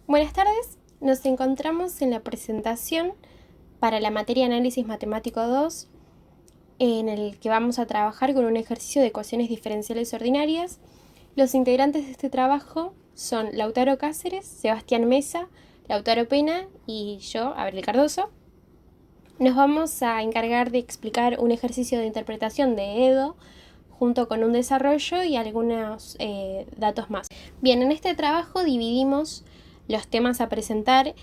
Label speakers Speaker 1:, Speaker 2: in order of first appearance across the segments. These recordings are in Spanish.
Speaker 1: Buenas tardes, nos encontramos en la presentación para la materia Análisis Matemático 2, en el que vamos a trabajar con un ejercicio de ecuaciones diferenciales ordinarias. Los integrantes de este trabajo son Lautaro Cáceres, Sebastián Mesa, Lautaro Pena y yo, Abril Cardoso. Nos vamos a encargar de explicar un ejercicio de interpretación de Edo junto con un desarrollo y algunos datos más. Bien, en este trabajo dividimos los temas a presentar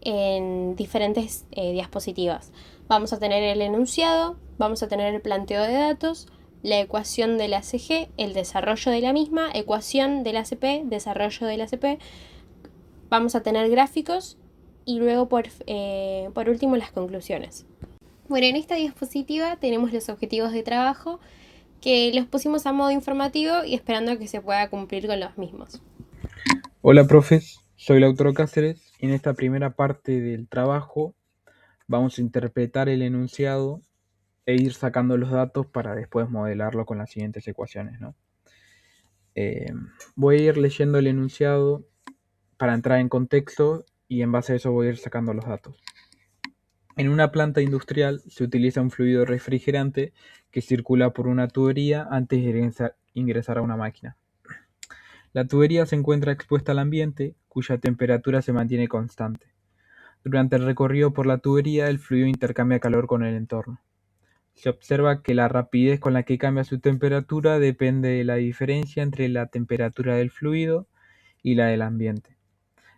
Speaker 1: en diferentes diapositivas. Vamos a tener el enunciado, vamos a tener el planteo de datos, la ecuación de la CG, el desarrollo de la misma, ecuación de la CP, desarrollo de la CP. Vamos a tener gráficos y luego por último las conclusiones. Bueno, en esta diapositiva tenemos los objetivos de trabajo que los pusimos a modo informativo y esperando que se pueda cumplir con los mismos.
Speaker 2: Hola profes, soy Lautaro Cáceres y en esta primera parte del trabajo vamos a interpretar el enunciado e ir sacando los datos para después modelarlo con las siguientes ecuaciones, ¿no? Voy a ir leyendo el enunciado para entrar en contexto y en base a eso voy a ir sacando los datos. En una planta industrial se utiliza un fluido refrigerante que circula por una tubería antes de ingresar a una máquina. La tubería se encuentra expuesta al ambiente, cuya temperatura se mantiene constante. Durante el recorrido por la tubería, el fluido intercambia calor con el entorno. Se observa que la rapidez con la que cambia su temperatura depende de la diferencia entre la temperatura del fluido y la del ambiente.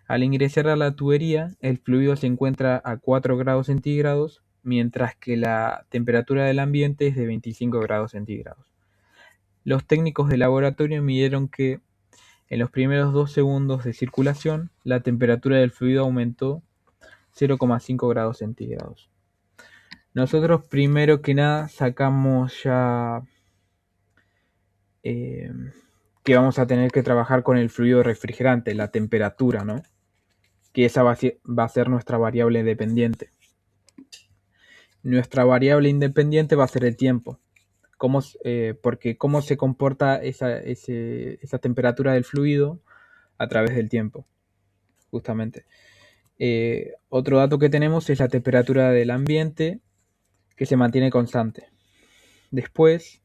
Speaker 2: Al ingresar a la tubería, el fluido se encuentra a 4 grados centígrados, mientras que la temperatura del ambiente es de 25 grados centígrados. Los técnicos de laboratorio midieron que en los primeros 2 segundos de circulación, la temperatura del fluido aumentó 0,5 grados centígrados. Nosotros primero que nada sacamos ya que vamos a tener que trabajar con el fluido refrigerante, la temperatura, ¿no? Que esa va a ser nuestra variable dependiente. Nuestra variable independiente va a ser el tiempo. Porque cómo se comporta esa temperatura del fluido a través del tiempo, justamente. Otro dato que tenemos es la temperatura del ambiente, que se mantiene constante. Después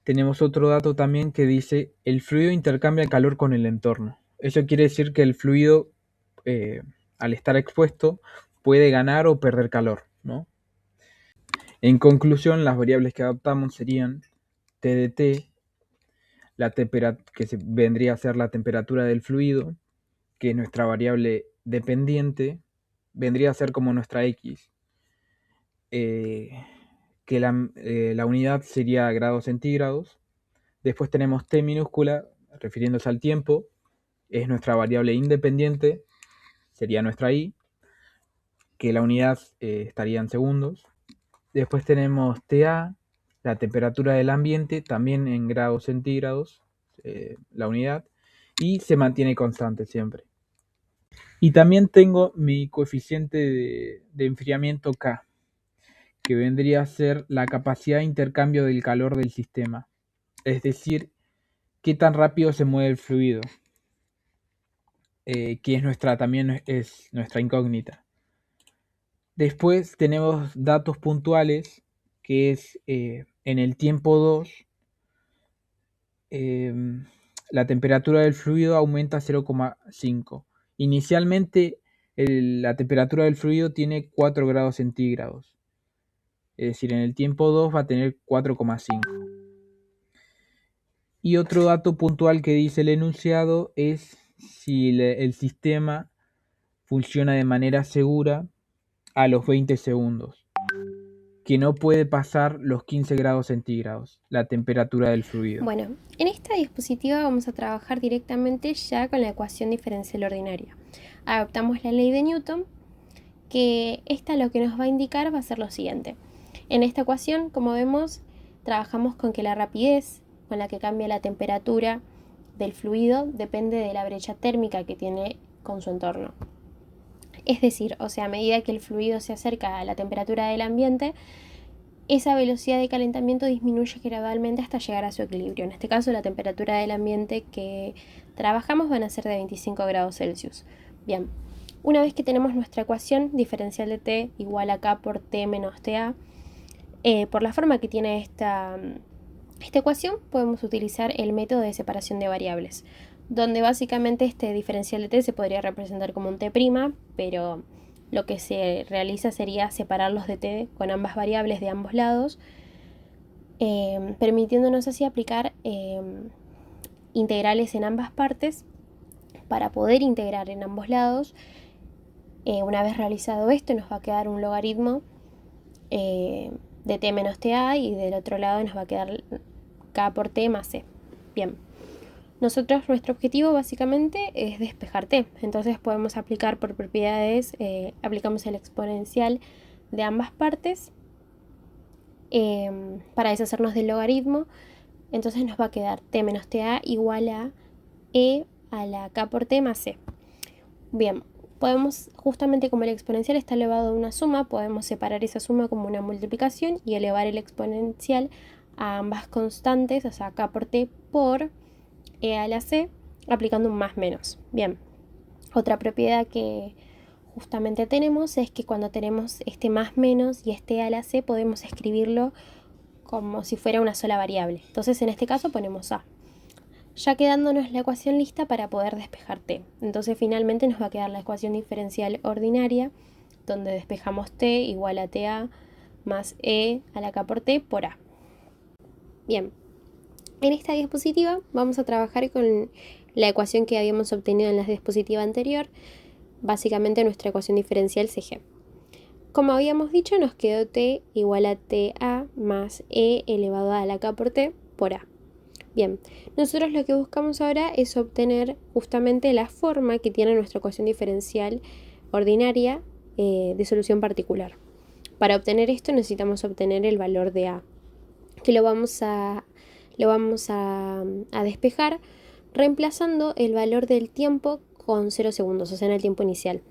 Speaker 2: tenemos otro dato también que dice el fluido intercambia calor con el entorno. Eso quiere decir que el fluido, al estar expuesto, puede ganar o perder calor, ¿no? En conclusión, las variables que adoptamos serían T de T, que vendría a ser la temperatura del fluido, que es nuestra variable dependiente, vendría a ser como nuestra X, que la unidad sería grados centígrados. Después tenemos T minúscula, refiriéndose al tiempo, es nuestra variable independiente, sería nuestra I, que la unidad estaría en segundos. Después tenemos TA, la temperatura del ambiente, también en grados centígrados, la unidad, y se mantiene constante siempre. Y también tengo mi coeficiente de enfriamiento K, que vendría a ser la capacidad de intercambio del calor del sistema, es decir, qué tan rápido se mueve el fluido, que también es nuestra incógnita. Después tenemos datos puntuales, que es en el tiempo 2, la temperatura del fluido aumenta 0,5. Inicialmente la temperatura del fluido tiene 4 grados centígrados, es decir, en el tiempo 2 va a tener 4,5. Y otro dato puntual que dice el enunciado es si el sistema funciona de manera segura a los 20 segundos, que no puede pasar los 15 grados centígrados, la temperatura del fluido.
Speaker 1: Bueno, en esta diapositiva vamos a trabajar directamente ya con la ecuación diferencial ordinaria. Adoptamos la ley de Newton, que esta lo que nos va a indicar va a ser lo siguiente. En esta ecuación, como vemos, trabajamos con que la rapidez con la que cambia la temperatura del fluido depende de la brecha térmica que tiene con su entorno. Es decir, a medida que el fluido se acerca a la temperatura del ambiente, esa velocidad de calentamiento disminuye gradualmente hasta llegar a su equilibrio. En este caso, la temperatura del ambiente que trabajamos van a ser de 25 grados Celsius. Bien, una vez que tenemos nuestra ecuación diferencial de T igual a K por T menos TA, por la forma que tiene esta ecuación, podemos utilizar el método de separación de variables, donde básicamente este diferencial de T se podría representar como un T', pero lo que se realiza sería separar los de T con ambas variables de ambos lados, permitiéndonos así aplicar integrales en ambas partes para poder integrar en ambos lados. Una vez realizado esto, nos va a quedar un logaritmo de T menos TA, y del otro lado nos va a quedar K por T más C. Bien, nuestro objetivo básicamente es despejar T, entonces podemos aplicar por propiedades, aplicamos el exponencial de ambas partes para deshacernos del logaritmo. Entonces nos va a quedar T menos TA igual a E a la K por T más C. Bien, podemos, justamente como el exponencial está elevado a una suma, podemos separar esa suma como una multiplicación y elevar el exponencial a ambas constantes, o sea, K por T por E a la C, aplicando un más menos. Bien, otra propiedad que justamente tenemos es que cuando tenemos este más menos y este E a la C, podemos escribirlo como si fuera una sola variable. Entonces en este caso ponemos A, ya quedándonos la ecuación lista para poder despejar T. Entonces finalmente nos va a quedar la ecuación diferencial ordinaria, donde despejamos T igual a TA más E a la K por T por A. Bien, en esta diapositiva vamos a trabajar con la ecuación que habíamos obtenido en la diapositiva anterior, básicamente nuestra ecuación diferencial CG. Como habíamos dicho, nos quedó T igual a TA más E elevado a la K por T por A. Bien, nosotros lo que buscamos ahora es obtener justamente la forma que tiene nuestra ecuación diferencial ordinaria de solución particular. Para obtener esto necesitamos obtener el valor de A, que lo vamos a despejar reemplazando el valor del tiempo con 0 segundos, o sea, en el tiempo inicial.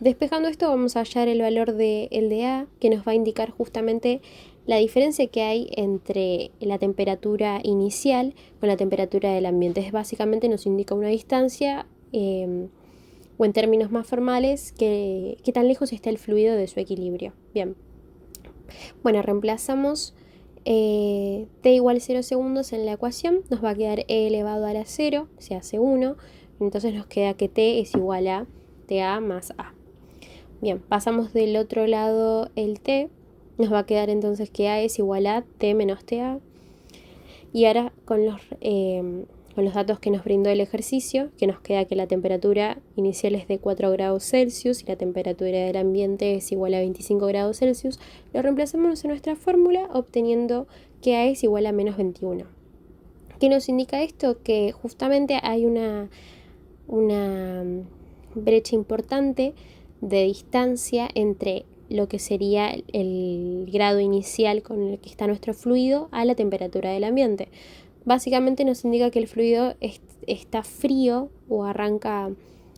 Speaker 1: Despejando esto vamos a hallar el valor de A, que nos va a indicar justamente la diferencia que hay entre la temperatura inicial con la temperatura del ambiente. Básicamente nos indica una distancia, o en términos más formales, qué tan lejos está el fluido de su equilibrio. Bien, bueno, reemplazamos T igual 0 segundos en la ecuación, nos va a quedar E elevado a la 0, se hace 1, entonces nos queda que T es igual a TA más A. Bien, pasamos del otro lado el T, nos va a quedar entonces que A es igual a T menos TA. Y ahora con los datos que nos brindó el ejercicio, que nos queda que la temperatura inicial es de 4 grados Celsius y la temperatura del ambiente es igual a 25 grados Celsius, lo reemplazamos en nuestra fórmula obteniendo que A es igual a menos 21. ¿Qué nos indica esto? Que justamente hay una brecha importante de distancia entre lo que sería el grado inicial con el que está nuestro fluido a la temperatura del ambiente. Básicamente nos indica que el fluido está frío o arranca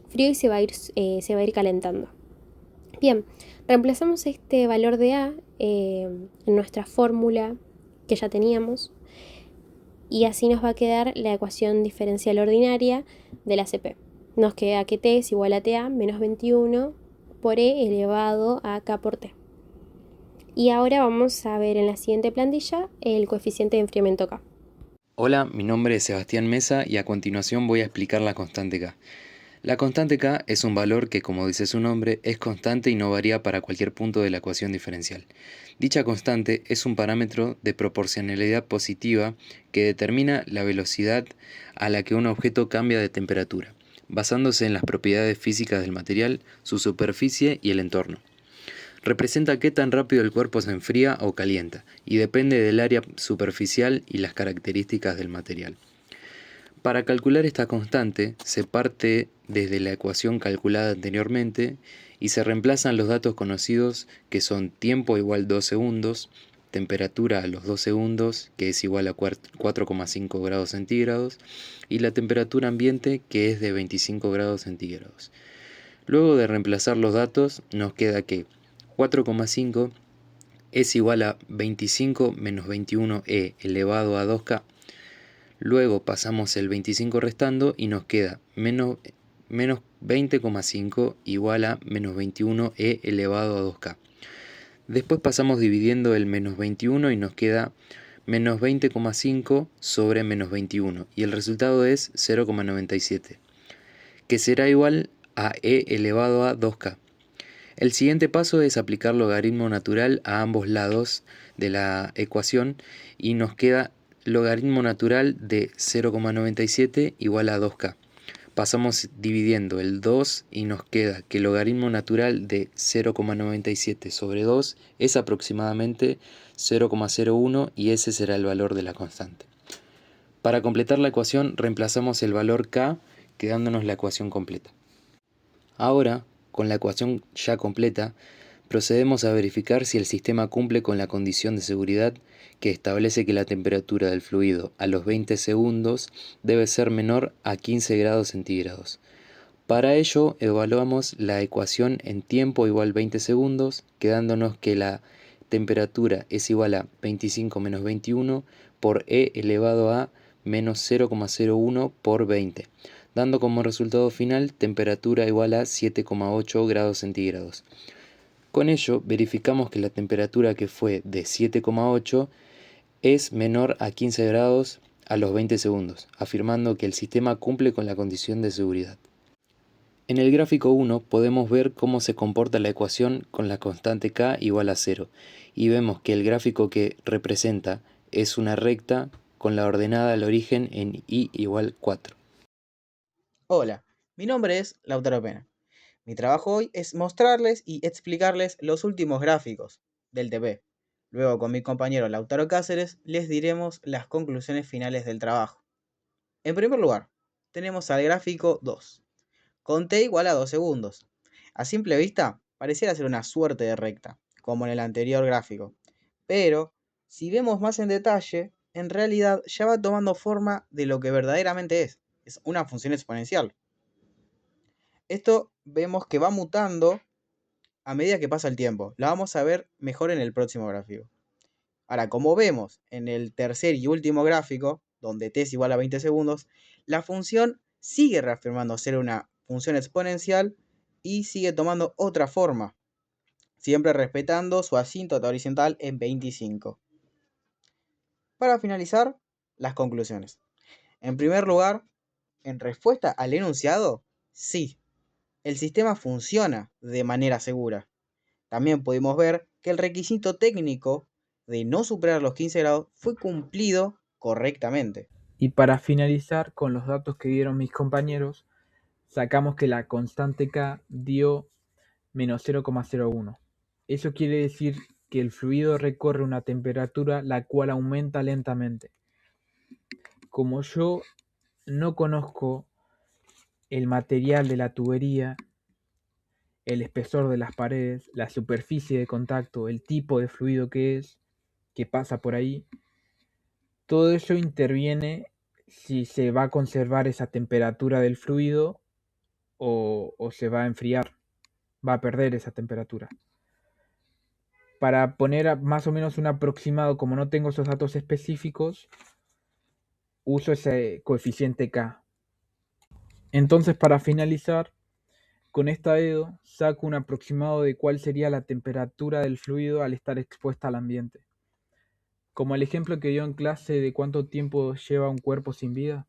Speaker 1: frío y se va a ir calentando. Bien, reemplazamos este valor de A en nuestra fórmula que ya teníamos, y así nos va a quedar la ecuación diferencial ordinaria de la CP. Nos queda que T es igual a TA menos 21 por E elevado a K por T. Y ahora vamos a ver en la siguiente plantilla el coeficiente de enfriamiento K.
Speaker 3: Hola, mi nombre es Sebastián Mesa y a continuación voy a explicar la constante K. La constante K es un valor que, como dice su nombre, es constante y no varía para cualquier punto de la ecuación diferencial. Dicha constante es un parámetro de proporcionalidad positiva que determina la velocidad a la que un objeto cambia de temperatura, basándose en las propiedades físicas del material, su superficie y el entorno. Representa qué tan rápido el cuerpo se enfría o calienta, y depende del área superficial y las características del material. Para calcular esta constante, se parte desde la ecuación calculada anteriormente y se reemplazan los datos conocidos, que son tiempo igual 2 segundos, temperatura a los 2 segundos, que es igual a 4,5 grados centígrados, y la temperatura ambiente, que es de 25 grados centígrados. Luego de reemplazar los datos, nos queda que 4,5 es igual a 25 menos 21e elevado a 2k. Luego pasamos el 25 restando y nos queda menos 20,5 igual a menos 21e elevado a 2k. Después pasamos dividiendo el menos 21 y nos queda menos 20,5 sobre menos 21 y el resultado es 0,97, que será igual a e elevado a 2k. El siguiente paso es aplicar logaritmo natural a ambos lados de la ecuación y nos queda logaritmo natural de 0,97 igual a 2k. Pasamos dividiendo el 2 y nos queda que el logaritmo natural de 0,97 sobre 2 es aproximadamente 0,01 y ese será el valor de la constante. Para completar la ecuación reemplazamos el valor k quedándonos la ecuación completa. Ahora, con la ecuación ya completa, procedemos a verificar si el sistema cumple con la condición de seguridad que establece que la temperatura del fluido a los 20 segundos debe ser menor a 15 grados centígrados. Para ello, evaluamos la ecuación en tiempo igual 20 segundos, quedándonos que la temperatura es igual a 25 menos 21 por e elevado a menos 0,01 por 20, dando como resultado final temperatura igual a 7,8 grados centígrados. Con ello, verificamos que la temperatura que fue de 7,8 es menor a 15 grados a los 20 segundos, afirmando que el sistema cumple con la condición de seguridad. En el gráfico 1 podemos ver cómo se comporta la ecuación con la constante k igual a 0, y vemos que el gráfico que representa es una recta con la ordenada al origen en y igual 4.
Speaker 4: Hola, mi nombre es Lautaro Pena. Mi trabajo hoy es mostrarles y explicarles los últimos gráficos del TP. Luego con mi compañero Lautaro Cáceres les diremos las conclusiones finales del trabajo. En primer lugar, tenemos al gráfico 2, con t igual a 2 segundos. A simple vista, pareciera ser una suerte de recta, como en el anterior gráfico. Pero, si vemos más en detalle, en realidad ya va tomando forma de lo que verdaderamente es una función exponencial. Esto vemos que va mutando a medida que pasa el tiempo. La vamos a ver mejor en el próximo gráfico. Ahora, como vemos en el tercer y último gráfico, donde t es igual a 20 segundos, la función sigue reafirmando ser una función exponencial y sigue tomando otra forma, siempre respetando su asíntota horizontal en 25. Para finalizar, las conclusiones. En primer lugar, en respuesta al enunciado, sí, el sistema funciona de manera segura. También pudimos ver que el requisito técnico de no superar los 15 grados fue cumplido correctamente.
Speaker 2: Y para finalizar con los datos que dieron mis compañeros, sacamos que la constante k dio menos 0,01. Eso quiere decir que el fluido recorre una temperatura la cual aumenta lentamente. Como yo no conozco el material de la tubería, el espesor de las paredes, la superficie de contacto, el tipo de fluido que pasa por ahí, todo eso interviene si se va a conservar esa temperatura del fluido o se va a enfriar, va a perder esa temperatura. Para poner más o menos un aproximado, como no tengo esos datos específicos, uso ese coeficiente K. Entonces, para finalizar, con esta dedo saco un aproximado de cuál sería la temperatura del fluido al estar expuesta al ambiente. Como el ejemplo que dio en clase de cuánto tiempo lleva un cuerpo sin vida,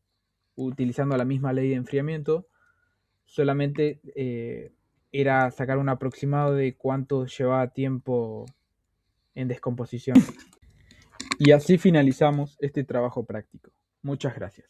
Speaker 2: utilizando la misma ley de enfriamiento, solamente era sacar un aproximado de cuánto llevaba tiempo en descomposición. Y así finalizamos este trabajo práctico. Muchas gracias.